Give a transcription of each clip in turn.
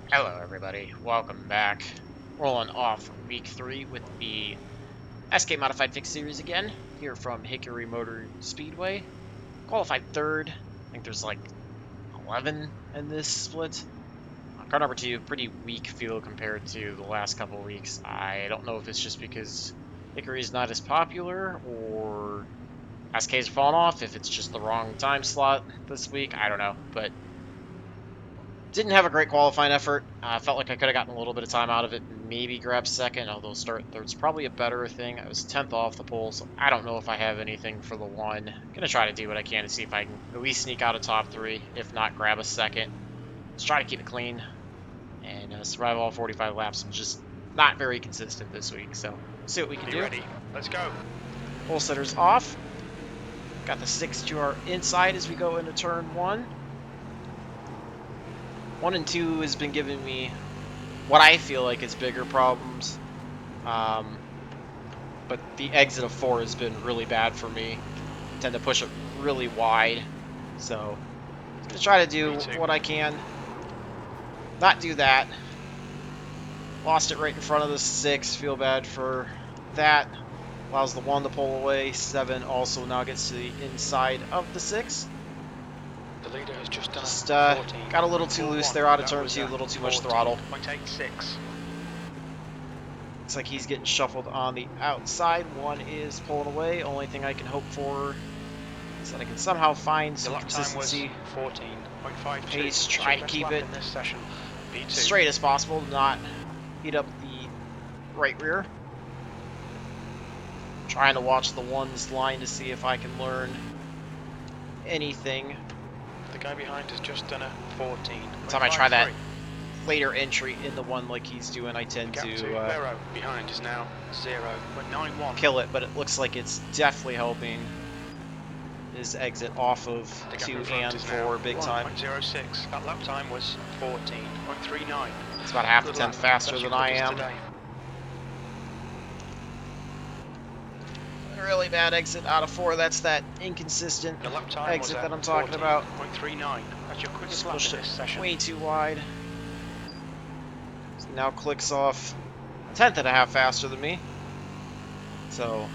Hello, everybody. Welcome back. Rolling off week 3 with the SK Modified Fix series again, here from Hickory Motor Speedway. Qualified third. I think there's like 11 in this split. Car number 2, pretty weak field compared to the last couple weeks. I don't know if it's just because Hickory is not as popular or SKs are falling off, if it's just the wrong time slot this week. I don't know, but didn't have a great qualifying effort. I felt like I could have gotten a little bit of time out of it, maybe grab second, although start third's probably a better thing. I was 10th off the pole, so I don't know if I have anything for the one. Gonna try to do what I can to see if I can at least sneak out a top 3, if not grab a second. Let's try to keep it clean and survive all 45 laps. I'm just not very consistent this week, so see what we can do. Ready? Let's go. Pole setter's off. Got the 6 to our inside as we go into turn 1. 1 and 2 has been giving me what I feel like is bigger problems, but the exit of 4 has been really bad for me. I tend to push it really wide, so I'm gonna try to do what I can. Not do that. Lost it right in front of the 6. Feel bad for that. Allows the 1 to pull away. 7 also now gets to the inside of the 6. The leader has just done 14. Got a little too loose there out of turn 2, a little too much throttle. 0.86. Looks like he's getting shuffled on the outside. 1 is pulling away. Only thing I can hope for is that I can somehow find some consistency. 14.52. Pace, try to keep it in this session. B2. Straight as possible, not heat up the right rear. Trying to watch the 1's line to see if I can learn anything. The guy behind has just done a 14. Every time I try that later entry in the 1 like he's doing, I tend to behind is now 0.91. kill it, but it looks like it's definitely helping his exit off of 2 and 4 big time. 1.06. That lap time was 14.39. It's about half a tenth faster than I am. Today. Really bad exit out of 4. That's that inconsistent exit that I'm talking about. 0.39. That's your quickest lap Pushed in this session. way too wide. So now clicks off a tenth and a half faster than me. So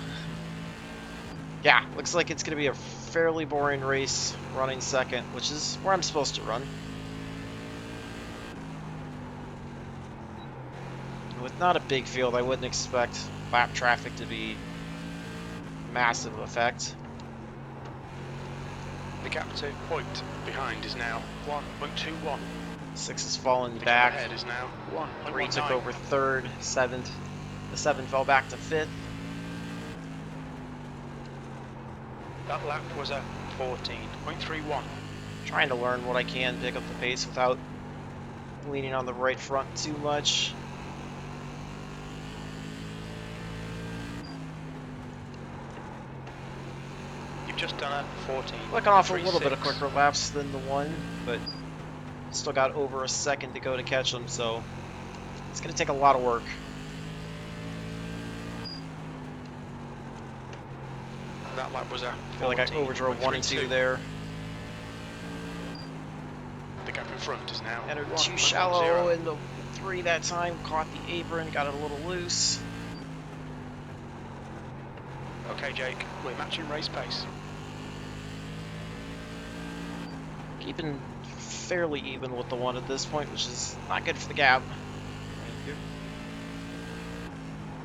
yeah, looks like it's going to be a fairly boring race running second, which is where I'm supposed to run. With not a big field, I wouldn't expect lap traffic to be massive effect. The gap to point behind is now 1.21. 6 is falling The back. gap ahead is now 3 took 1.19. over 3rd. 7th. The 7 fell back to 5th. That lap was a 14.31. Trying to learn what I can, pick up the pace without leaning on the right front too much. You've just done a 14. Looking off a little bit of quicker laps than the 1, but still got over a second to go to catch them, so it's going to take a lot of work. That lap was a 14. I feel like I overdrove 1 and 2 there. The gap in front is now Entered too shallow in the 3 that time. Caught the apron, got it a little loose. Okay, Jake, we're matching race pace. Keeping fairly even with the 1 at this point, which is not good for the gap.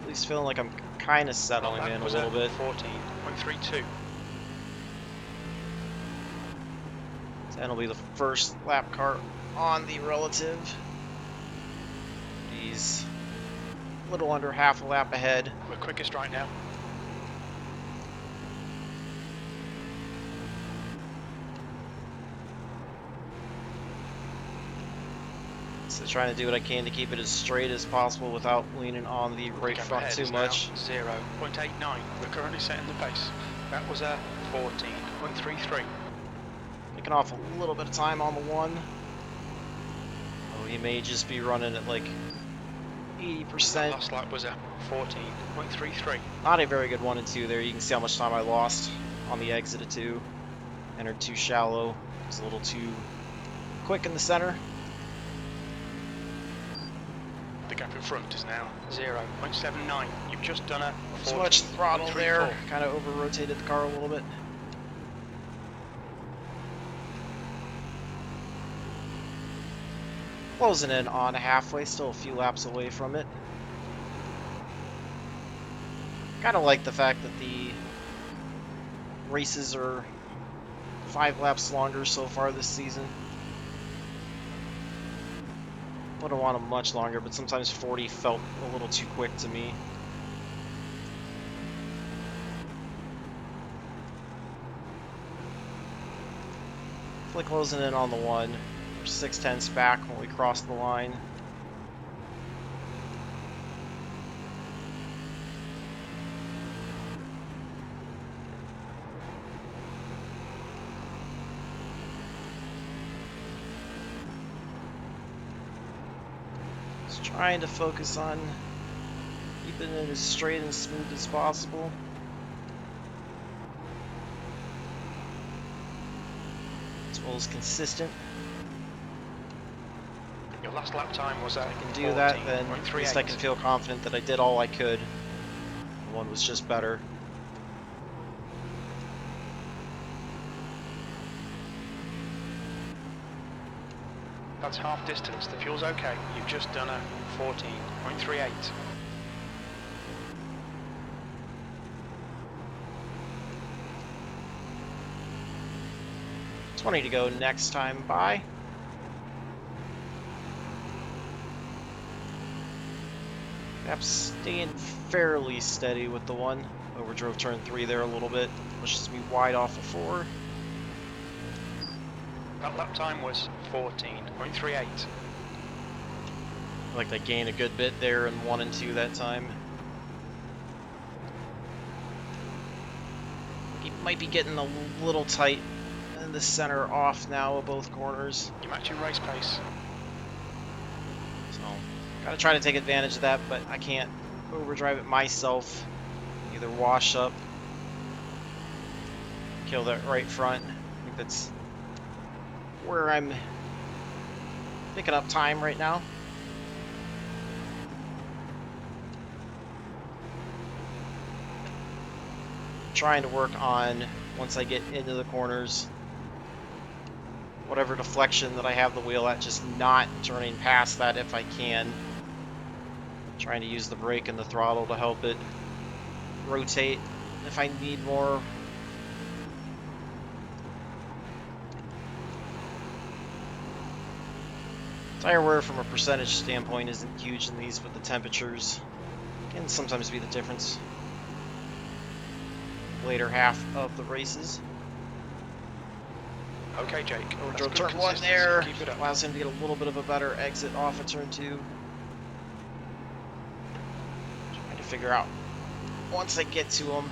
At least feeling like I'm kind of settling in a little bit. 14.32. 10 will be the first lap car on the relative. He's a little under half a lap ahead. We're quickest right now. So trying to do what I can to keep it as straight as possible without leaning on the right front too much. 0.89. We're currently setting the pace. That was a 14.33. Picking off a little bit of time on the 1. Oh, he may just be running at like 80%. Last lap was a 14.33. Not a very good 1 and 2 there. You can see how much time I lost on the exit of 2. Entered too shallow. It was a little too quick in the center. The gap in front is now 0.79. You've just done a Too much throttle 14.34. there. Kind of over-rotated the car a little bit. Closing in on halfway, still a few laps away from it. Kind of like the fact that the races are 5 laps longer so far this season. Would have wanted much longer, but sometimes 40 felt a little too quick to me. Definitely closing in on the 1. We're 6/10ths back when we cross the line. Just trying to focus on keeping it as straight and smooth as possible. As well as consistent. Your last lap time was at If I can do that, then at least I can feel confident that I did all I could. The 1 was just better. That's half distance. The fuel's okay. You've just done a 14.38. $20 to go next time by. Perhaps staying fairly steady with the 1. Overdrove turn 3 there a little bit. Pushes me wide off of 4. That lap time was 14.38. Like I gained a good bit there in 1 and 2 that time. He might be getting a little tight in the center off now of both corners. You're matching race pace. So, gotta try to take advantage of that, but I can't overdrive it myself. Either wash up, kill that right front. I think that's where I'm picking up time right now. Trying to work on, once I get into the corners, whatever deflection that I have the wheel at, just not turning past that if I can. Trying to use the brake and the throttle to help it rotate if I need more. Tire wear from a percentage standpoint isn't huge in these, but the temperatures can sometimes be the difference. Later half of the races. Okay, Jake. Overdrove turn 1 there. Allows him to get a little bit of a better exit off of turn 2. Trying to figure out, once I get to him,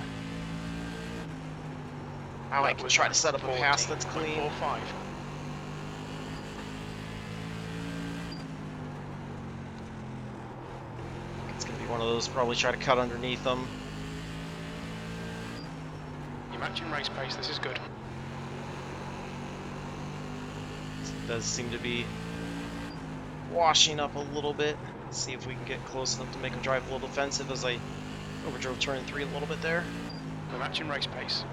how I can try to set up a pass that's clean. 45. It's going to be one of those, probably try to cut underneath them. You're matching race pace. This is good. It does seem to be washing up a little bit. Let's see if we can get close enough to make him drive a little defensive as I overdrove turn 3 a little bit there. We're matching race pace.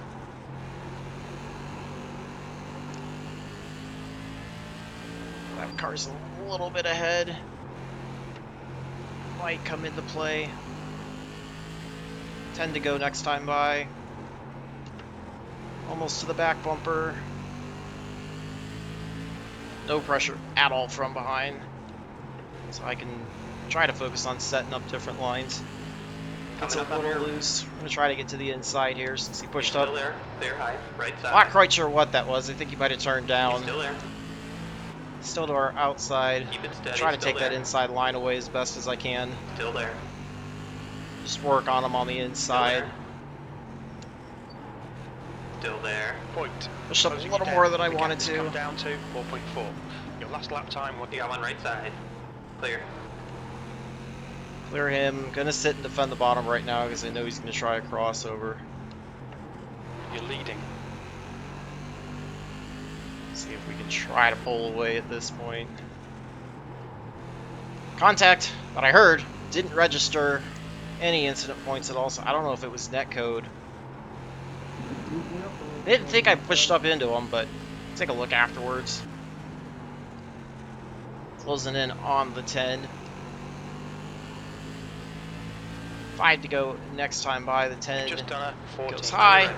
That car's a little bit ahead. Might come into play. 10 to go next time by. Almost to the back bumper. No pressure at all from behind. So I can try to focus on setting up different lines. Gets a little loose. I'm going to try to get to the inside here since he pushed up. Still there. Clear high. Right side. Not quite sure what that was. I think he might have turned down. He's still there. Still to our outside. Keep it steady. Try to still take there. that inside line away as best as I can. Still there. Just work on him on the inside. Still there. Point. Push up a Closing little you more down. than I The gap wanted has to. come down to 4.4. Your last lap time was You got one right side. Clear. Clear him. Gonna sit and defend the bottom right now because I know he's gonna try a crossover. you're leading. See if we can try to pull away at this point. Contact. But I heard didn't register any incident points at all, so I don't know if it was netcode. They didn't think I pushed up into them, but take a look afterwards. Closing in on the 10. 5 to go next time by. The 10 Just done a 14. goes high. Right.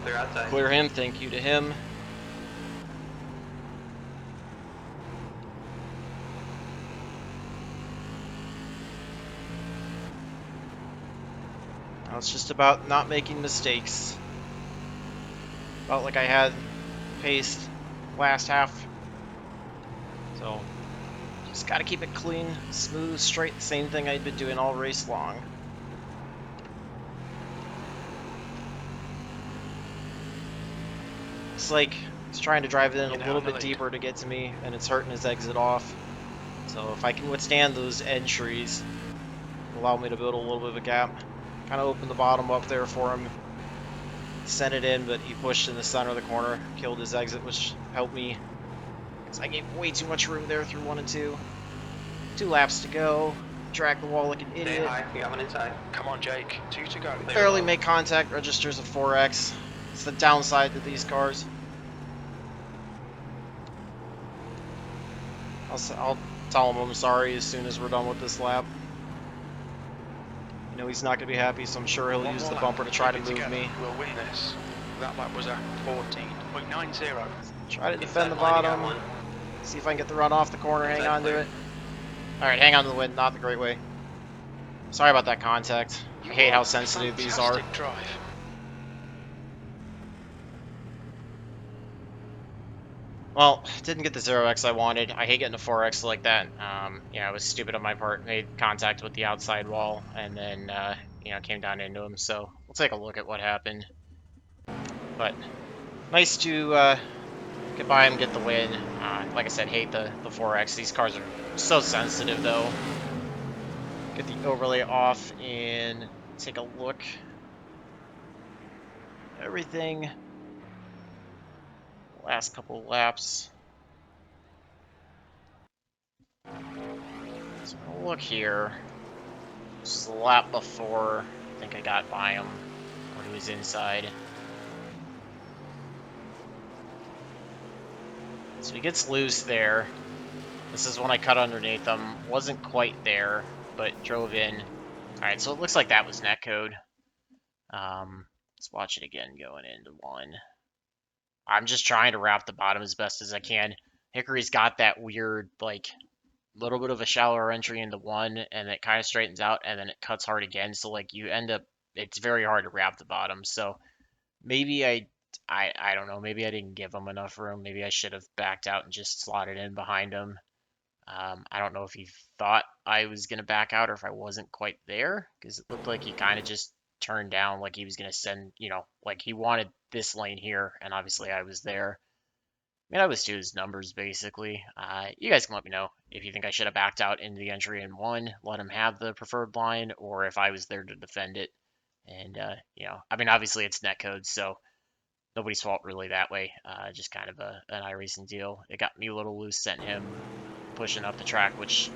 Clear outside. Clear him. Thank you to him. Now it's just about not making mistakes. Felt like I had paced last half. So just got to keep it clean, smooth, straight. The same thing I'd been doing all race long. It's like he's trying to drive it in a little bit deeper to get to me, and it's hurting his exit off. So if I can withstand those entries, allow me to build a little bit of a gap. Kind of open the bottom up there for him. Sent it in, but he pushed in the center of the corner, killed his exit, which helped me. Because I gave way too much room there through 1 and 2. 2 laps to go. Drag the wall like an Stay idiot. high. We got one inside. Come on, Jake. 2 to go. Barely make contact, registers a 4x. It's the downside to these cars. I'll tell him I'm sorry as soon as we're done with this lap. You know he's not going to be happy, so I'm sure he'll use the bumper to try to move me. We'll win this. That lap was a 14.90. Try to defend the bottom. See if I can get the run off the corner, hang on to it. Alright, hang on to the wind, not the great way. Sorry about that contact. I hate how sensitive these are. Drive. Well, didn't get the 0x I wanted. I hate getting a 4x like that. Yeah, it was stupid on my part. Made contact with the outside wall and then, you know, came down into him. So we'll take a look at what happened. But nice to get by him, get the win. Like I said, hate the 4x. These cars are so sensitive, though. Get the overlay off and take a look. Everything. Last couple laps. So we'll look here. This is the lap before. I think I got by him when he was inside. So he gets loose there. This is when I cut underneath him. Wasn't quite there, but drove in. Alright, so it looks like that was netcode. Let's watch it again going into 1. I'm just trying to wrap the bottom as best as I can. Hickory's got that weird, like, little bit of a shallower entry into 1, and it kind of straightens out, and then it cuts hard again. So, like, you end up, it's very hard to wrap the bottom. So maybe I don't know. Maybe I didn't give him enough room. Maybe I should have backed out and just slotted in behind him. I don't know if he thought I was going to back out or if I wasn't quite there, because it looked like he kind of just turned down like he was going to send, you know, like he wanted this lane here, and obviously I was there. I mean, I was to his numbers, basically. You guys can let me know if you think I should have backed out into the entry in 1, let him have the preferred line, or if I was there to defend it. And, you know, I mean, obviously it's netcode, so nobody's fault really that way. Just kind of an iRacing deal. It got me a little loose, sent him pushing up the track, which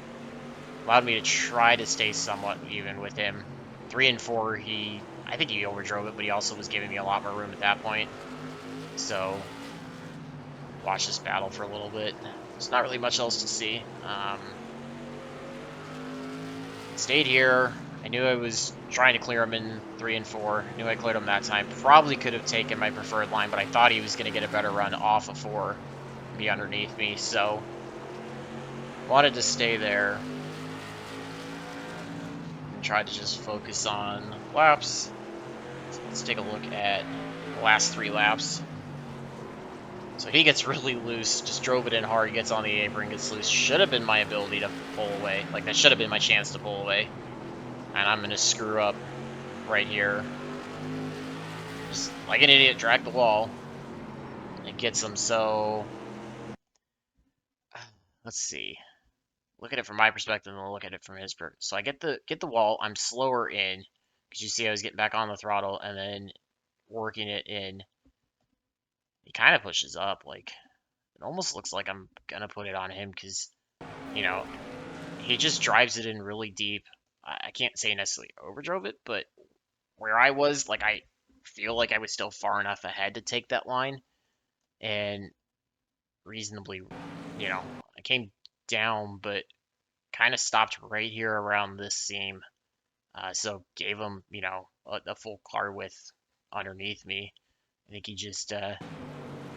allowed me to try to stay somewhat even with him. 3 and 4, I think he overdrove it, but he also was giving me a lot more room at that point. So, watch this battle for a little bit. There's not really much else to see. Stayed here. I knew I was trying to clear him in 3 and 4. Knew I cleared him that time. Probably could have taken my preferred line, but I thought he was going to get a better run off of 4, be underneath me. So, wanted to stay there. Tried to just focus on laps. So let's take a look at the last 3 laps. So he gets really loose, just drove it in hard, gets on the apron, gets loose. Should have been my ability to pull away. Like, that should have been my chance to pull away. And I'm going to screw up right here. Just like an idiot, drag the wall. It gets him, so... Let's see. Look at it from my perspective and look at it from his perspective. So I get the wall. I'm slower in because you see I was getting back on the throttle and then working it in. He kind of pushes up. Like, it almost looks like I'm gonna put it on him because, you know, he just drives it in really deep. I can't say necessarily overdrove it, but where I was, like, I feel like I was still far enough ahead to take that line, and reasonably, I came down, but kind of stopped right here around this seam. So gave him, a full car width underneath me. I think he just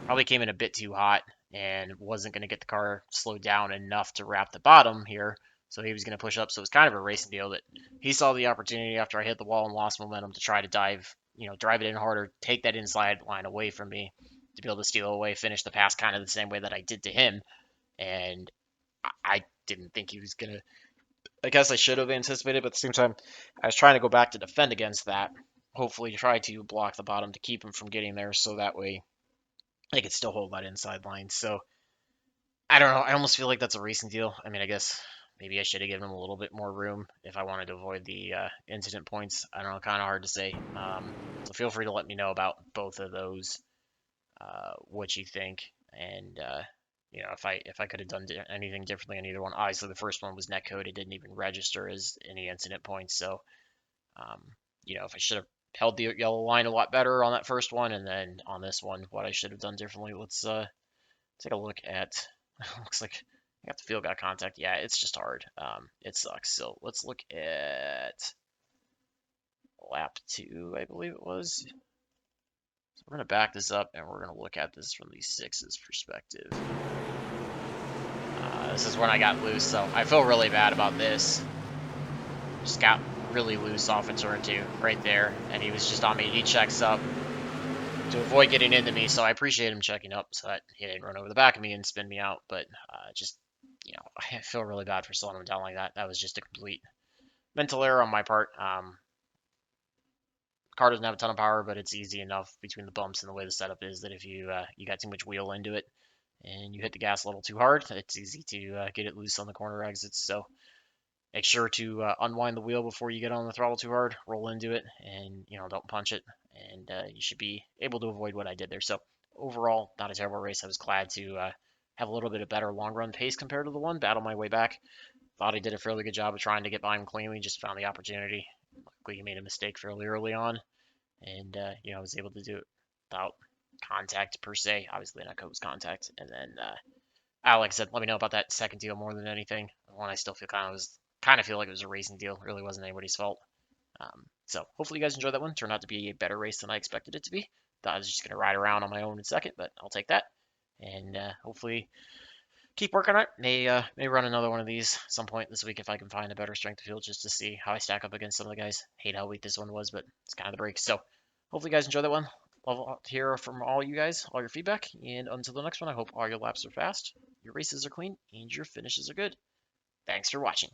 probably came in a bit too hot and wasn't going to get the car slowed down enough to wrap the bottom here. So he was going to push up. So it was kind of a racing deal that he saw the opportunity after I hit the wall and lost momentum to try to drive it in harder, take that inside line away from me to be able to steal away, finish the pass kind of the same way that I did to him. And I didn't think he was going to. I guess I should have anticipated, but at the same time, I was trying to go back to defend against that. Hopefully, try to block the bottom to keep him from getting there, so that way they could still hold that inside line. So I don't know. I almost feel like that's a racing deal. I mean, I guess maybe I should have given him a little bit more room if I wanted to avoid the incident points. I don't know. Kind of hard to say. So feel free to let me know about both of those, what you think, and if I could have done anything differently on either one. Obviously, the first one was netcode; it didn't even register as any incident points. So, um, if I should have held the yellow line a lot better on that first one, and then on this one, what I should have done differently. Let's take a look at. Looks like I got the field got contact. Yeah, it's just hard. It sucks. So let's look at lap 2, I believe it was. So we're gonna back this up and we're gonna look at this from the 6's perspective. This is when I got loose, so I feel really bad about this. Just got really loose off of turn 2 right there, and he was just on me. He checks up to avoid getting into me, so I appreciate him checking up so that he didn't run over the back of me and spin me out. But just, I feel really bad for slowing him down like that. That was just a complete mental error on my part. Car doesn't have a ton of power, but it's easy enough between the bumps and the way the setup is that if you got too much wheel into it and you hit the gas a little too hard, it's easy to get it loose on the corner exits. So make sure to unwind the wheel before you get on the throttle too hard, roll into it, and don't punch it, and you should be able to avoid what I did there. So overall, not a terrible race. I was glad to have a little bit of better long run pace compared to the one, battle my way back. Thought I did a fairly good job of trying to get by him cleanly, just found the opportunity. Luckily, he made a mistake fairly early on, and I was able to do it without contact per se. Obviously, not was contact, and then like I said, let me know about that second deal more than anything. The one I still feel kind of feel like it was a racing deal. It really wasn't anybody's fault. So hopefully you guys enjoyed that one. Turned out to be a better race than I expected it to be. Thought I was just gonna ride around on my own in second, but I'll take that. And hopefully keep working on it. May run another one of these at some point this week if I can find a better strength of field just to see how I stack up against some of the guys. Hate how weak this one was, but it's kind of the break. So hopefully you guys enjoy that one. Love to hear from all you guys, all your feedback. And until the next one, I hope all your laps are fast, your races are clean, and your finishes are good. Thanks for watching.